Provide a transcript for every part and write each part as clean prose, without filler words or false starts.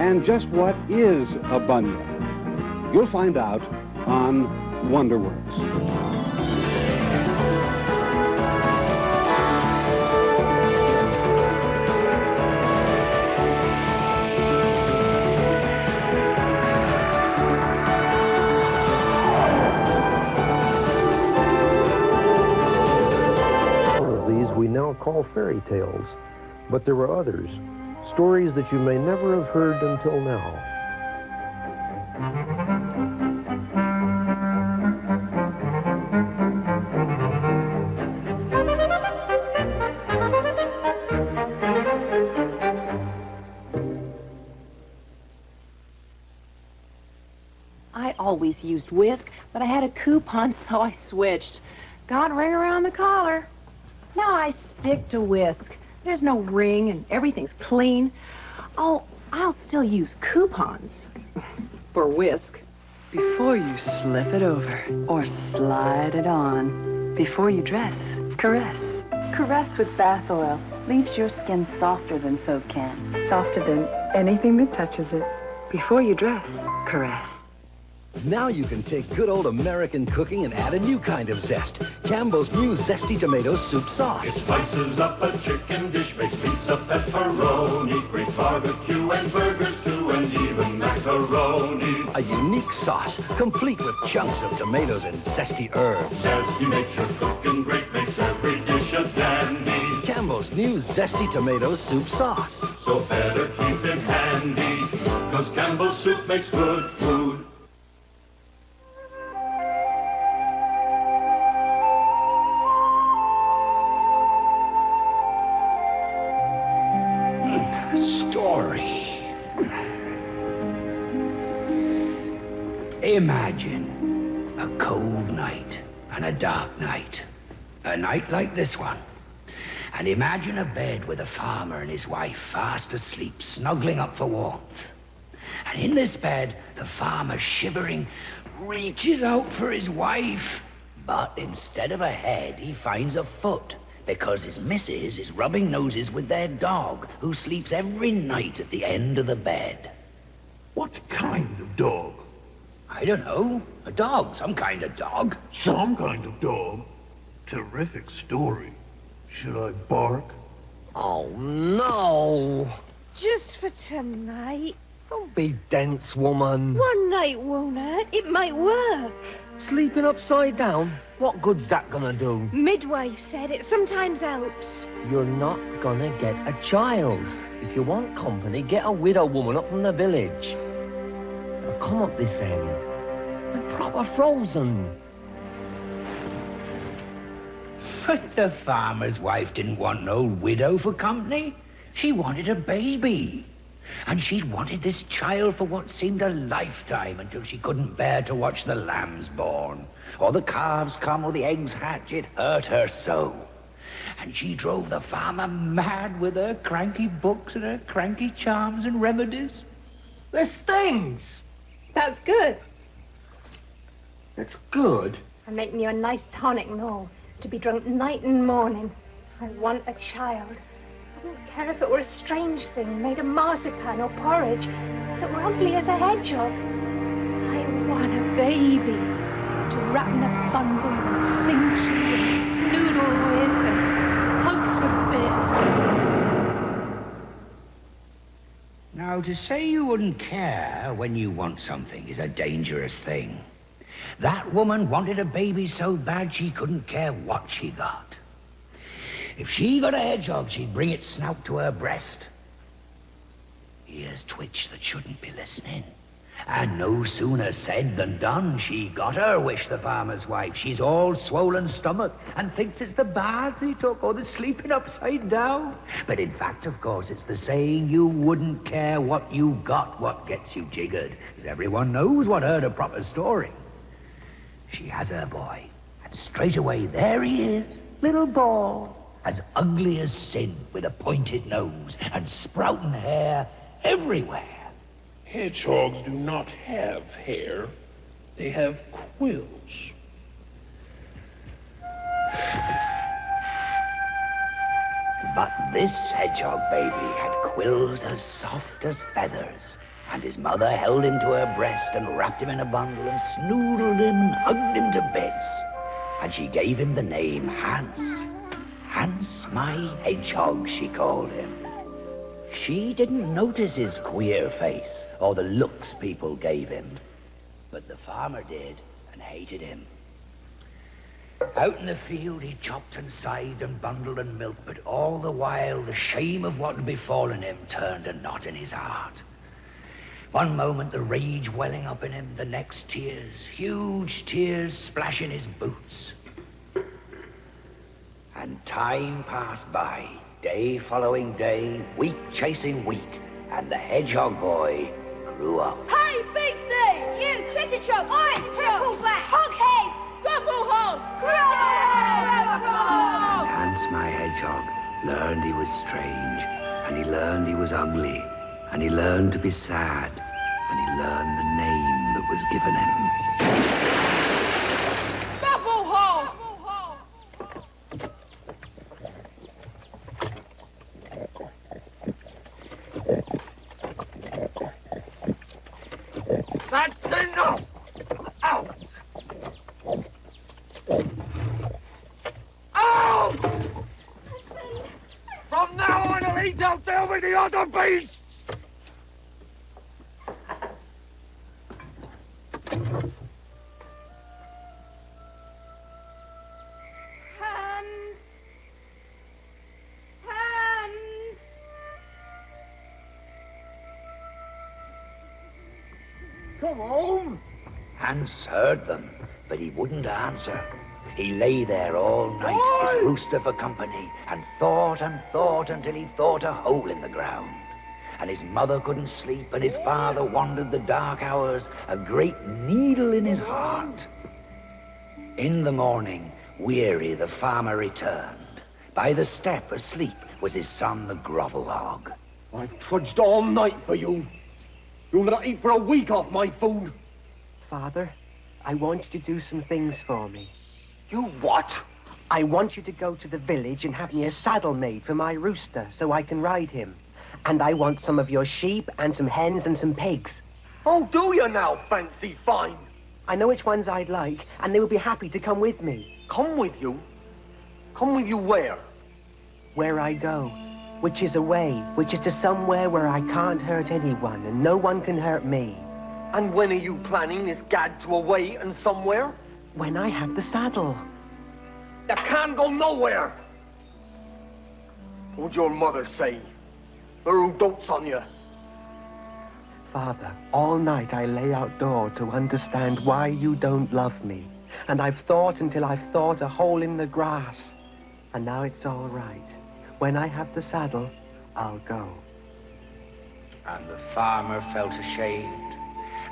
And just what is a bunya? You'll find out on Wonderworks. We now call fairy tales, but there were others, stories that you may never have heard until now. I always used whisk, but I had a coupon, so I switched. Got a ring around the collar. Now I stick to whisk. There's no ring and everything's clean. Oh, I'll still use coupons for whisk. Before you slip it over or slide it on, before you dress, caress. Caress with bath oil. Leaves your skin softer than soap can. Softer than anything that touches it. Before you dress, caress. Now you can take good old American cooking and add a new kind of zest. Campbell's new Zesty Tomato Soup Sauce. It spices up a chicken dish, makes pizza pepperoni, great barbecue and burgers too, and even macaroni. A unique sauce, complete with chunks of tomatoes and zesty herbs. Zesty makes your cooking great, makes every dish a dandy. Campbell's new Zesty Tomato Soup Sauce. So better keep it handy, 'cause Campbell's soup makes good food. Imagine a cold night and a dark night. A night like this one. And imagine a bed with a farmer and his wife fast asleep, snuggling up for warmth. And in this bed, the farmer, shivering, reaches out for his wife. But instead of a head, he finds a foot, because his missus is rubbing noses with their dog, who sleeps every night at the end of the bed. What kind of dog? I don't know. A dog. Some kind of dog. Some kind of dog? Terrific story. Should I bark? Oh, no. Just for tonight. Don't be dense, woman. One night won't hurt. It might work. Sleeping upside down? What good's that gonna do? Midwife said it sometimes helps. You're not gonna get a child. If you want company, get a widow woman up from the village. Now come up this end. I'm proper frozen. But the farmer's wife didn't want no widow for company. She wanted a baby. And she'd wanted this child for what seemed a lifetime, until she couldn't bear to watch the lambs born, or the calves come, or the eggs hatch. It hurt her so. And she drove the farmer mad with her cranky books and her cranky charms and remedies. This stings. That's good. It's good. I'm making you a nice tonic, no, to be drunk night and morning. I want a child. I wouldn't care if it were a strange thing, made of marzipan or porridge, if it were ugly as a hedgehog. I want a baby to wrap in a bundle and sing to and snoodle with and hug to bits. Now, to say you wouldn't care when you want something is a dangerous thing. That woman wanted a baby so bad she couldn't care what she got. If she got a hedgehog, she'd bring its snout to her breast. Ears twitch that shouldn't be listening. And no sooner said than done. She got her wish, the farmer's wife. She's all swollen stomach and thinks it's the baths he took or the sleeping upside down. But in fact, of course, it's the saying you wouldn't care what you got what gets you jiggered. Because everyone knows what heard a proper story. She has her boy. And straight away, there he is, little ball. As ugly as sin, with a pointed nose and sprouting hair everywhere. Hedgehogs do not have hair. They have quills. But this hedgehog baby had quills as soft as feathers, and his mother held him to her breast and wrapped him in a bundle and snoodled him and hugged him to bits. And she gave him the name Hans. Hans, my hedgehog, she called him. She didn't notice his queer face or the looks people gave him, but the farmer did and hated him. Out in the field he chopped and scythed and bundled and milked, but all the while the shame of what had befallen him turned a knot in his heart. One moment the rage welling up in him, the next tears, huge tears splashing his boots. And time passed by, day following day, week chasing week, and the hedgehog boy grew up. Hey, BC! You, chicken chop, triple black, hoghead, double hog, And Hans, my hedgehog, learned he was strange, and he learned he was ugly, and he learned to be sad, and he learned the name that was given him. double hog! That's enough! Out! Out! From now on, I'll eat out there with the other beasts! Come home! Hans heard them, but he wouldn't answer. He lay there all night, his rooster for company, and thought until he thought a hole in the ground. And his mother couldn't sleep, and his father wandered the dark hours, a great needle in his heart. In the morning, weary, the farmer returned. By the step, asleep, was his son, the grovel hog. I've trudged all night for you. You'll not eat for a week off my food. Father, I want you to do some things for me. You what? I want you to go to the village and have me a saddle made for my rooster so I can ride him. And I want some of your sheep and some hens and some pigs. Oh, do you now, fancy fine? I know which ones I'd like, and they would be happy to come with me. Come with you? Come with you where? Where I go. Which is away, which is to somewhere where I can't hurt anyone, and no one can hurt me. And when are you planning this gad to away and somewhere? When I have the saddle. You can't go nowhere. What'd your mother say? Or who dotes on you? Father, all night I lay outdoor to understand why you don't love me. And I've thought until I've thought a hole in the grass. And now it's all right. When I have the saddle, I'll go. And the farmer felt ashamed,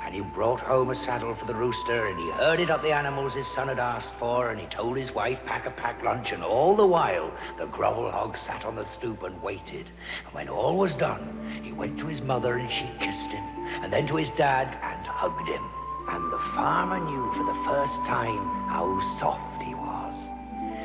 and he brought home a saddle for the rooster, and he herded up the animals his son had asked for, and he told his wife pack a packed lunch, and all the while the grovel hog sat on the stoop and waited. And when all was done, he went to his mother and she kissed him, and then to his dad and hugged him. And the farmer knew for the first time how soft he was.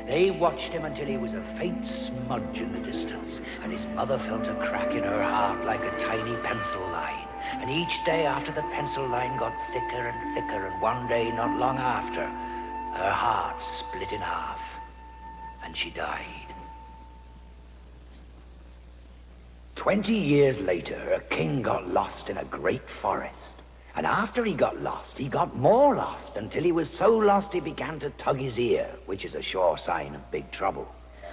They watched him until he was a faint smudge in the distance, and his mother felt a crack in her heart like a tiny pencil line. And each day after the pencil line got thicker and thicker, and one day not long after, her heart split in half, and she died. 20 years later, a king got lost in a great forest. And after he got lost, he got more lost, until he was so lost he began to tug his ear, which is a sure sign of big trouble,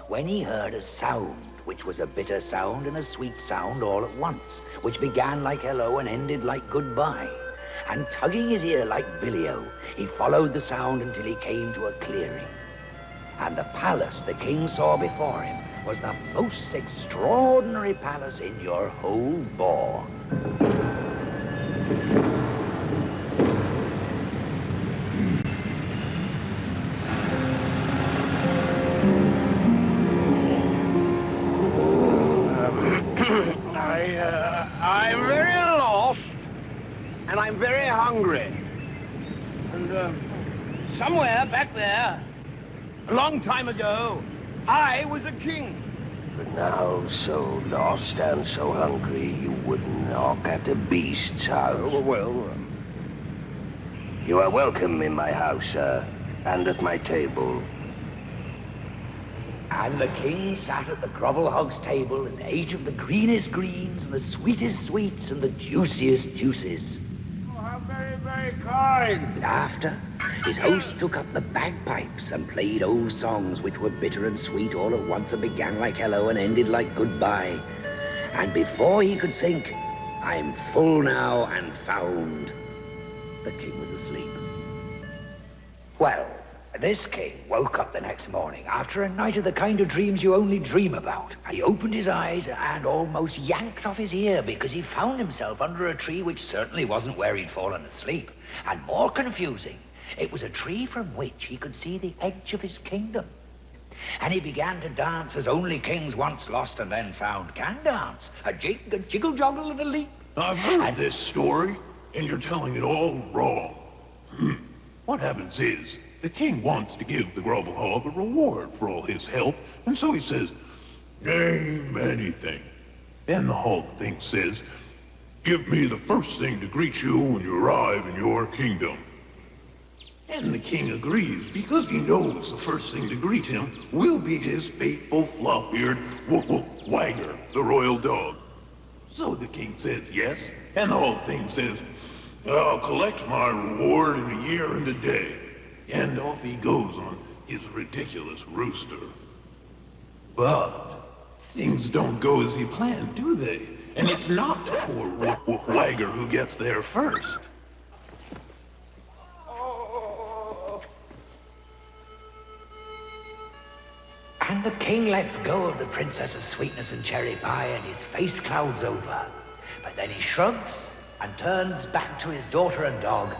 when he heard a sound, which was a bitter sound and a sweet sound all at once, which began like hello and ended like goodbye. And tugging his ear like Billy-O, he followed the sound until he came to a clearing. And the palace the king saw before him was the most extraordinary palace in your whole bourne. I'm very lost, and I'm very hungry. And somewhere back there, a long time ago, I was a king. But now, so lost and so hungry, you wouldn't knock at the beast's house. You are welcome in my house, sir, and at my table. And the king sat at the grovel hog's table and ate of the greenest greens and the sweetest sweets and the juiciest juices. Oh, how very, very kind. And after, his host took up the bagpipes and played old songs which were bitter and sweet all at once and began like hello and ended like goodbye. And before he could think, I'm full now and found, the king was asleep. Well, this king woke up the next morning after a night of the kind of dreams you only dream about. And he opened his eyes and almost yanked off his ear because he found himself under a tree which certainly wasn't where he'd fallen asleep. And more confusing, it was a tree from which he could see the edge of his kingdom. And he began to dance as only kings once lost and then found can dance. A jig, a jiggle joggle, and a leap. I've heard this story, and you're telling it all wrong. What happens is, the king wants to give the grovel hog a reward for all his help, and so he says, name anything. And the hog thing says, give me the first thing to greet you when you arrive in your kingdom. And the king agrees, because he knows the first thing to greet him will be his faithful flop-eared Wagger, the royal dog. So the king says yes, and the hog thing says, I'll collect my reward in a year and a day. And off he goes on his ridiculous rooster. But things don't go as he planned, do they? And it's not poor Wagger who gets there first. And the king lets go of the princess's sweetness and cherry pie, and his face clouds over. But then he shrugs and turns back to his daughter and dog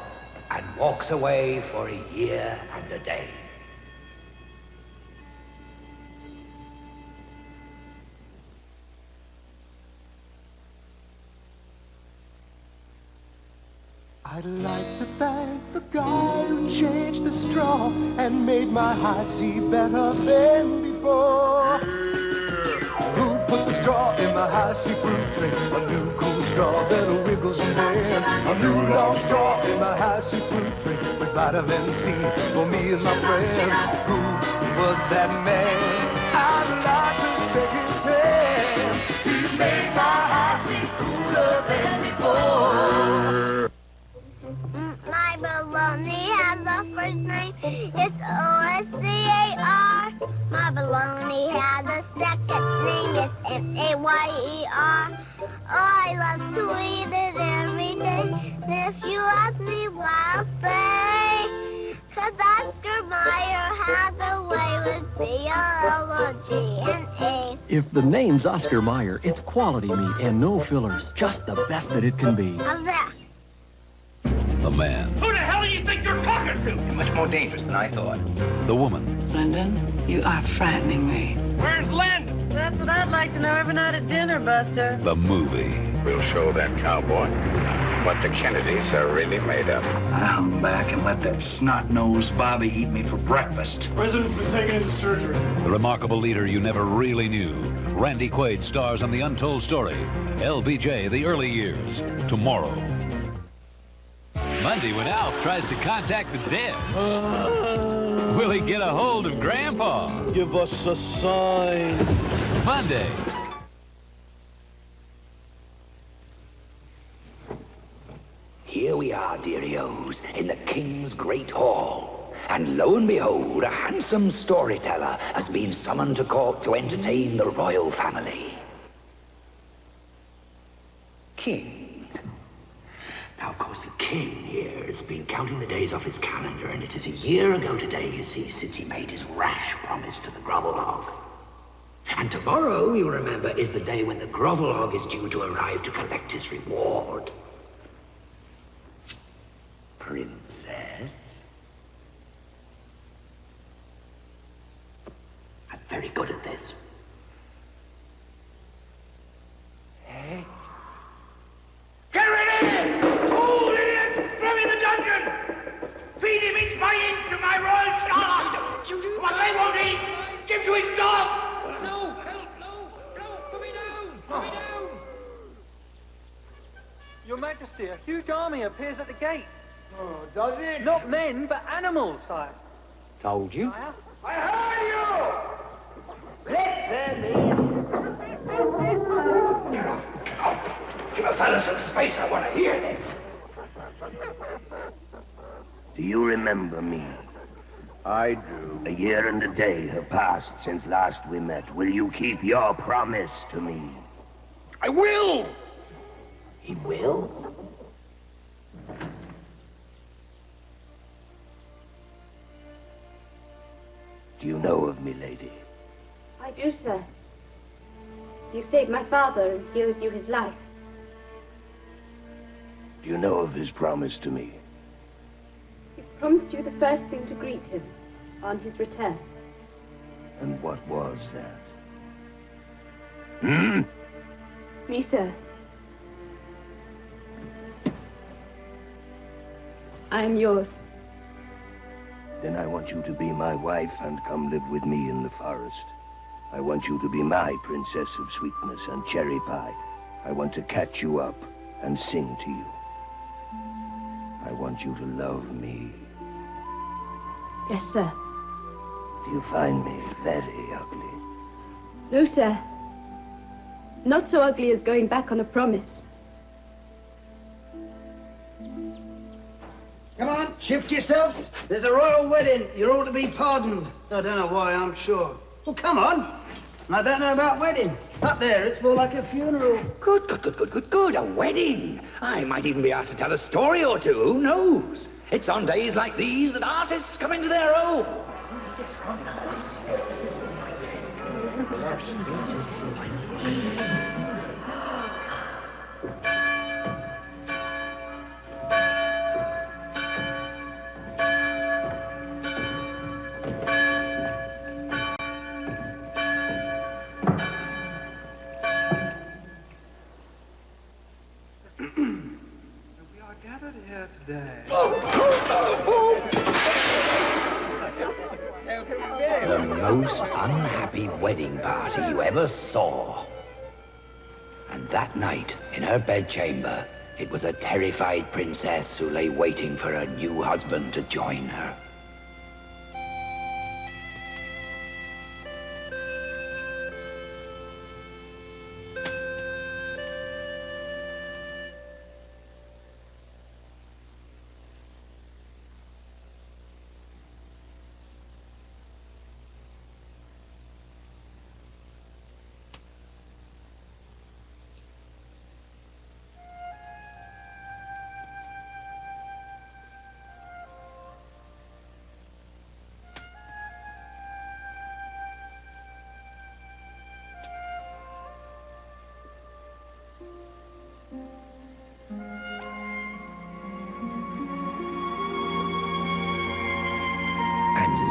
and walks away for a year and a day. I'd like to thank the guy who changed the straw and made my high C better than before. Who put the straw in my high C fruit tray? A new cool straw that wiggles and bends. A new long straw in my high C fruit tray with vitamin C for me and my friend. Who was that man? I'd like to shake his hand. He made my high C cooler than before. My baloney has a first name, it's O-S-C-A-R. My baloney has a second name, it's M-A-Y-E-R. Oh, I love to eat it every day. And if you ask me why, I'll say, 'cause Oscar Mayer has a way with C-O-L-O-G and A. If the name's Oscar Mayer, it's quality meat and no fillers, just the best that it can be. How's that? The man. Who the hell do you think you're talking to? You're much more dangerous than I thought. The woman. Lyndon, you are frightening me. Where's Landon? That's what I'd like to know every night at dinner, Buster. The movie. We'll show that cowboy what the Kennedys are really made of. I'll come back and let that snot-nosed Bobby eat me for breakfast. President's been taken into surgery. The remarkable leader you never really knew. Randy Quaid stars in The Untold Story. LBJ, The Early Years. Tomorrow. Monday, when Alf tries to contact the dead. Will he get a hold of Grandpa? Give us a sign. Monday. Here we are, dearie-os, in the king's great hall. And lo and behold, a handsome storyteller has been summoned to court to entertain the royal family. King. Now, of course, the king here has been counting the days off his calendar, and it is a year ago today, you see, since he made his rash promise to the grovel hog. And tomorrow, you remember, is the day when the grovel hog is due to arrive to collect his reward. Princess? I'm very good at this. Hey? Get rid of him! Fool, idiot! Throw him in the dungeon! Feed him inch by inch to my royal Charlotte! What they won't eat, give to his dog! No, help, no! Your Majesty, a huge army appears at the gate. Oh, does it? Not men, but animals, sire. Told you. Sire? I heard you! Let them in. Give a fella some space. I want to hear this. Do you remember me? I do. A year and a day have passed since last we met. Will you keep your promise to me? I will! He will? Do you know of me, lady? I do, sir. You saved my father and he owes you his life. Do you know of his promise to me? He promised you the first thing to greet him on his return. And what was that? Me, sir. I am yours. Then I want you to be my wife and come live with me in the forest. I want you to be my princess of sweetness and cherry pie. I want to catch you up and sing to you. I want you to love me. Yes, sir. Do you find me very ugly? No, sir. Not so ugly as going back on a promise. Come on, shift yourselves. There's a royal wedding. You're all to be pardoned. I don't know why, I'm sure. Well, come on. I don't know about wedding. Up there, it's more like a funeral. Good. A wedding. I might even be asked to tell a story or two. Who knows? It's on days like these that artists come into their own. We are gathered here today. The most unhappy wedding party you ever saw. And that night, in her bedchamber, it was a terrified princess who lay waiting for her new husband to join her.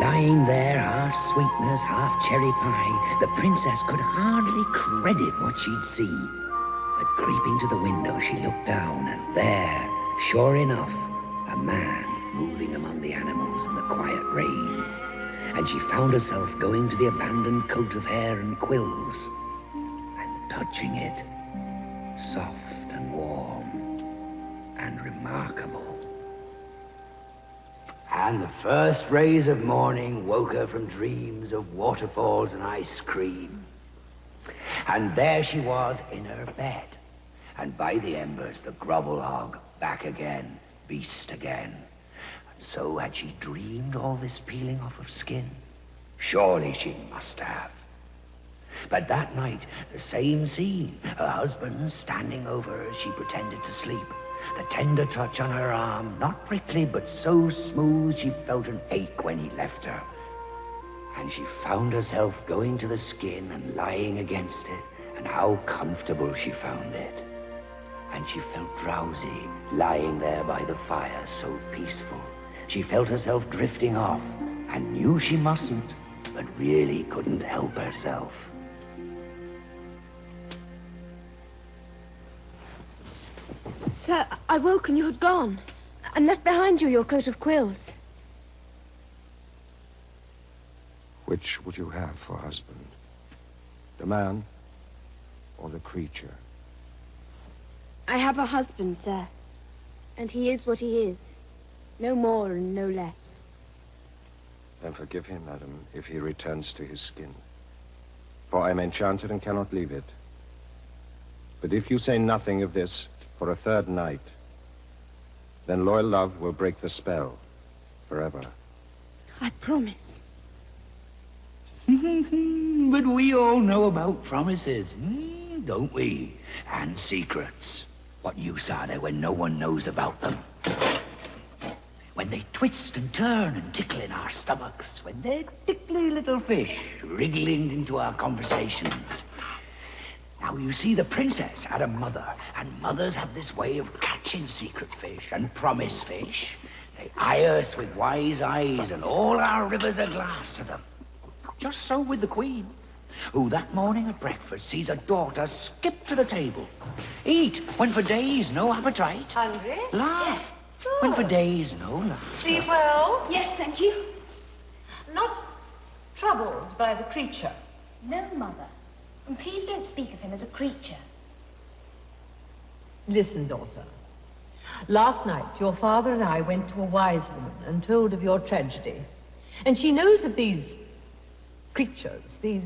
Lying there, half sweetness, half cherry pie, the princess could hardly credit what she'd seen. But creeping to the window, she looked down, and there, sure enough, a man moving among the animals in the quiet rain. And she found herself going to the abandoned coat of hair and quills, and touching it, soft and warm and remarkable. And the first rays of morning woke her from dreams of waterfalls and ice cream. And there she was in her bed. And by the embers, the grovel hog, back again, beast again. And so had she dreamed all this peeling off of skin? Surely she must have. But that night, the same scene. Her husband standing over her as she pretended to sleep. The tender touch on her arm, not prickly, but so smooth she felt an ache when he left her. And she found herself going to the skin and lying against it, and how comfortable she found it. And she felt drowsy, lying there by the fire, so peaceful. She felt herself drifting off, and knew she mustn't, but really couldn't help herself. Sir, I woke and you had gone, and left behind you your coat of quills. Which would you have for husband? The man or the creature? I have a husband, sir. And he is what he is. No more and no less. Then forgive him, madam, if he returns to his skin. For I am enchanted and cannot leave it. But if you say nothing of this for a third night, then loyal love will break the spell forever. I promise. But we all know about promises, don't we? And secrets. What use are they when no one knows about them? When they twist and turn and tickle in our stomachs. When they're tickly little fish wriggling into our conversations. Now, you see, the princess had a mother, and mothers have this way of catching secret fish and promise fish. They eye us with wise eyes, and all our rivers are glass to them. Just so with the queen, who that morning at breakfast sees her daughter skip to the table. Eat, when for days no appetite. Hungry? Laugh, Yes. when for days no laughter. Sleep well? Yes, thank you. Not troubled by the creature? No, Mother. And please don't speak of him as a creature. Listen, daughter. Last night, your father and I went to a wise woman and told of your tragedy. And she knows of these creatures, these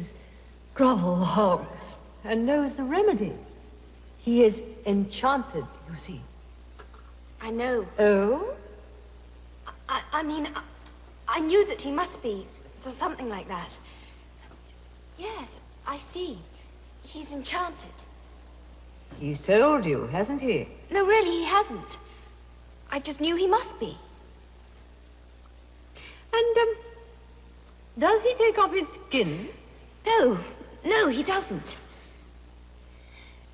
grovel hogs, and knows the remedy. He is enchanted, you see. I know. Oh? I mean, I knew that he must be, or something like that. Yes, I see. He's enchanted. He's told you, hasn't he? No, really, he hasn't. I just knew he must be. And, does he take off his skin? No, he doesn't.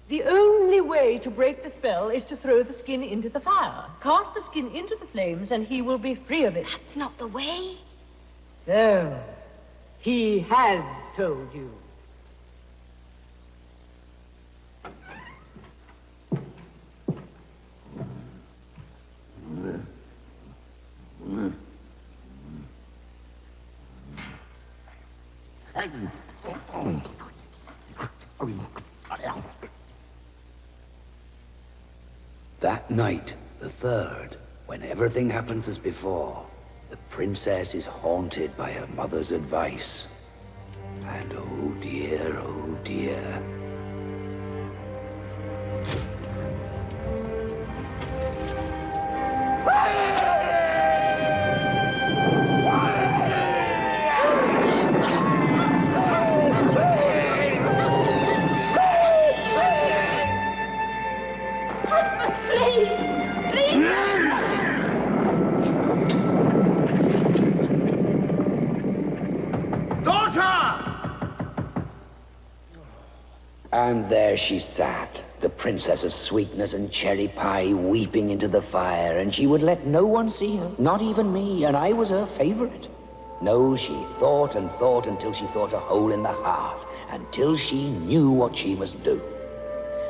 The only way to break the spell is to throw the skin into the fire. Cast the skin into the flames, and he will be free of it. That's not the way. So, he has told you. That night, the third, when everything happens as before, the princess is haunted by her mother's advice. And oh dear, oh dear. And there she sat, the princess of sweetness and cherry pie, weeping into the fire, and she would let no one see her, not even me, and I was her favorite. No, she thought and thought until she thought a hole in the heart, until she knew what she must do.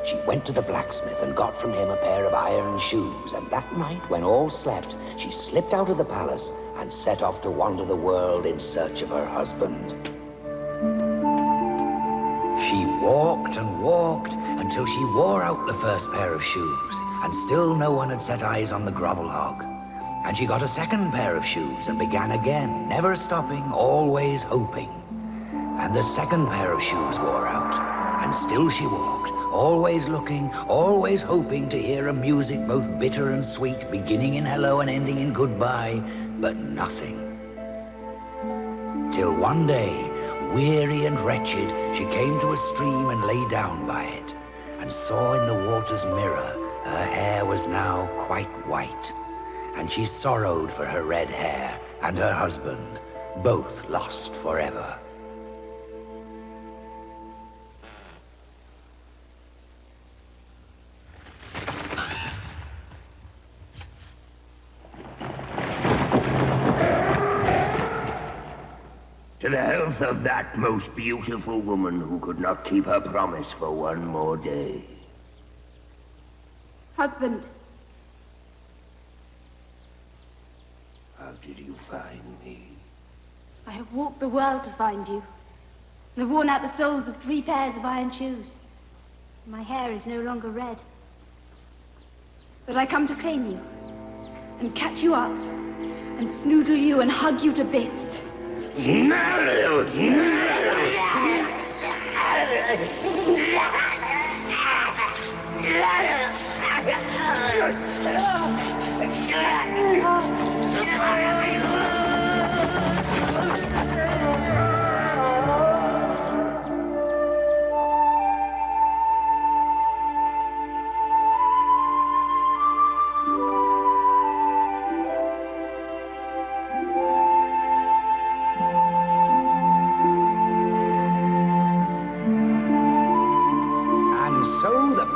She went to the blacksmith and got from him a pair of iron shoes, and that night, when all slept, she slipped out of the palace and set off to wander the world in search of her husband. She walked and walked until she wore out the first pair of shoes, and still no one had set eyes on the grovel hog. And she got a second pair of shoes and began again, never stopping, always hoping. And the second pair of shoes wore out, and still she walked, always looking, always hoping to hear a music both bitter and sweet, beginning in hello and ending in goodbye, but nothing. Till one day, weary and wretched, she came to a stream and lay down by it, and saw in the water's mirror her hair was now quite white, and she sorrowed for her red hair and her husband, both lost forever. To the health of that most beautiful woman who could not keep her promise for one more day. Husband. How did you find me? I have walked the world to find you. And have worn out the soles of 3 pairs of iron shoes. My hair is no longer red. that I come to claim you and catch you up and snoodle you and hug you to bits.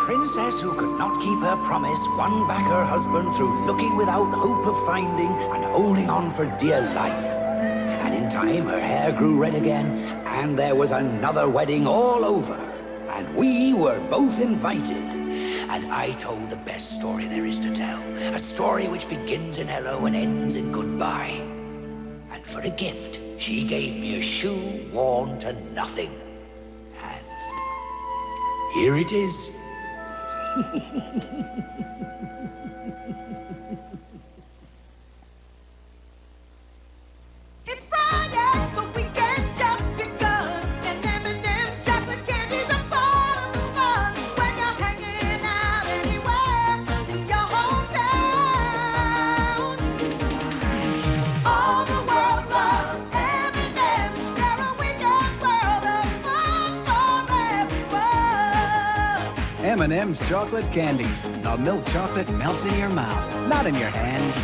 Princess who could not keep her promise won back her husband through looking without hope of finding and holding on for dear life. And in time her hair grew red again, and there was another wedding all over. And we were both invited. And I told the best story there is to tell. A story which begins in hello and ends in goodbye. And for a gift, she gave me a shoe worn to nothing. And here it is. It's Friday, the weekend's just begun, and M&M's chocolate candies are part of the fun. When you're hanging out anywhere in your hometown, all the world loves M&M's. They're a weekend world of fun for everyone. M&M's chocolate candies. The milk chocolate melts in your mouth, not in your hand.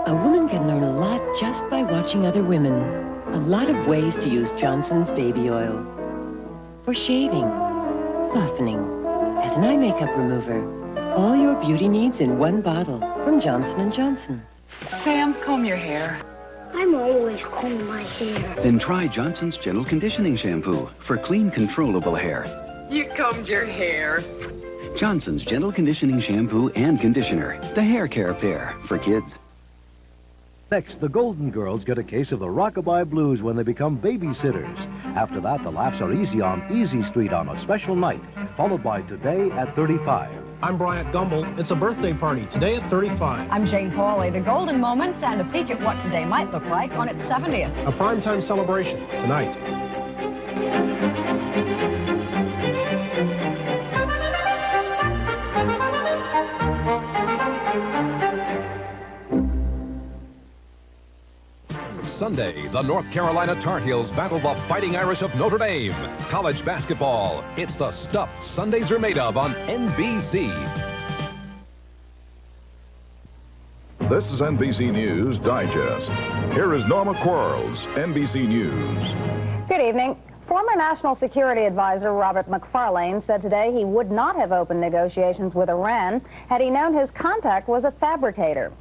A woman can learn a lot just by watching other women. A lot of ways to use Johnson's baby oil. For shaving, softening, as an eye makeup remover. All your beauty needs in one bottle from Johnson & Johnson. Sam, comb your hair. I'm always combing my hair. Then try Johnson's Gentle Conditioning Shampoo for clean, controllable hair. You combed your hair. Johnson's Gentle Conditioning Shampoo and Conditioner. The hair care pair for kids. Next, the Golden Girls get a case of the rockabye blues when they become babysitters. After that, the laughs are easy on Easy Street on a special night, followed by Today at 35. I'm Bryant Gumbel. It's a birthday party, today at 35. I'm Jane Pauley. The Golden Moments and a peek at what today might look like on its 70th. A primetime celebration, tonight. Sunday, the North Carolina Tar Heels battle the Fighting Irish of Notre Dame. College basketball. It's the stuff Sundays are made of on NBC. This is NBC News Digest. Here is Norma Quarles, NBC News. Good evening. Former National Security Advisor Robert McFarlane said today he would not have opened negotiations with Iran had he known his contact was a fabricator.